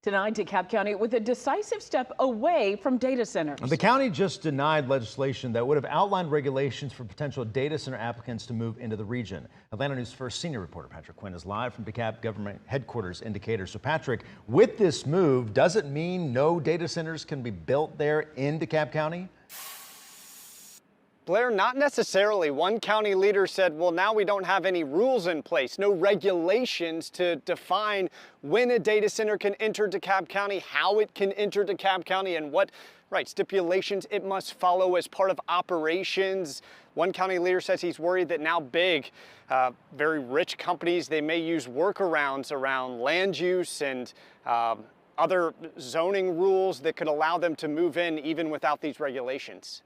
Tonight, DeKalb County with a decisive step away from data centers. The county just denied legislation that would have outlined regulations for potential data center applicants to move into the region. Atlanta News First senior reporter Patrick Quinn is live from DeKalb government headquarters in Decatur. So Patrick, with this move, does it mean no data centers can be built there in DeKalb County? Blair, not necessarily. One county leader said, well, now we don't have any rules in place, no regulations to define when a data center can enter DeKalb County, how it can enter DeKalb County, and what stipulations it must follow as part of operations. One county leader says he's worried that now big, very rich companies, they may use workarounds around land use and other zoning rules that could allow them to move in even without these regulations.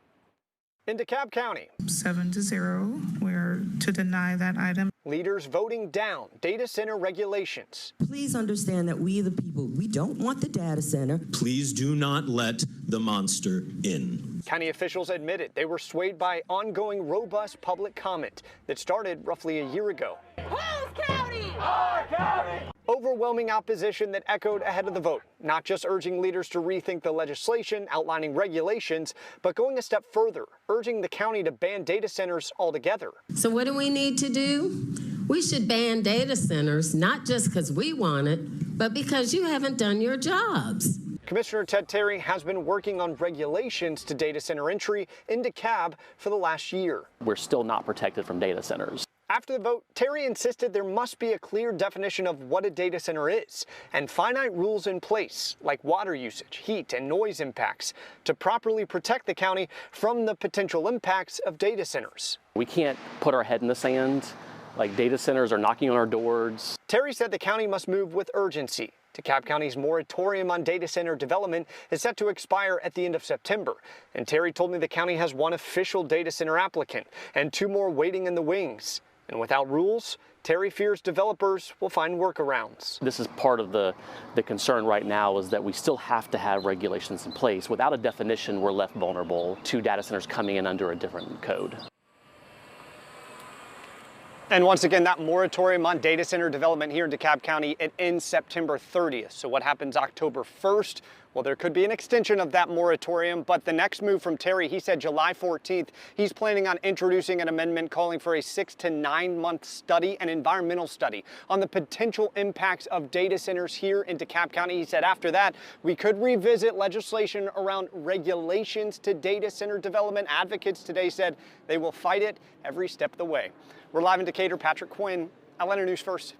In DeKalb County, 7-0, we're to deny that item. Leaders voting down data center regulations. Please understand that we, the people, we don't want the data center. Please do not let the monster in. County officials admitted they were swayed by ongoing robust public comment that started roughly a year ago. Whose county? Our county! Overwhelming opposition that echoed ahead of the vote, not just urging leaders to rethink the legislation outlining regulations, but going a step further, urging the county to ban data centers altogether. So what do we need to do? We should ban data centers, not just because we want it, but because you haven't done your jobs. Commissioner Ted Terry has been working on regulations to data center entry in DeKalb for the last year. We're still not protected from data centers. After the vote, Terry insisted there must be a clear definition of what a data center is and finite rules in place, like water usage, heat, and noise impacts, to properly protect the county from the potential impacts of data centers. We can't put our head in the sand like data centers are knocking on our doors. Terry said the county must move with urgency. DeKalb County's moratorium on data center development is set to expire at the end of September. And Terry told me the county has one official data center applicant and 2 more waiting in the wings. And without rules, Terry fears developers will find workarounds. This is part of the concern right now, is that we still have to have regulations in place. Without a definition, we're left vulnerable to data centers coming in under a different code. And once again, that moratorium on data center development here in DeKalb County, it ends September 30th. So what happens October 1st? Well, there could be an extension of that moratorium, but the next move from Terry, he said July 14th, he's planning on introducing an amendment calling for a 6 to 9 month study, an environmental study on the potential impacts of data centers here in DeKalb County. He said after that, we could revisit legislation around regulations to data center development. Advocates today said they will fight it every step of the way. We're live in Decatur. Patrick Quinn, Atlanta News First.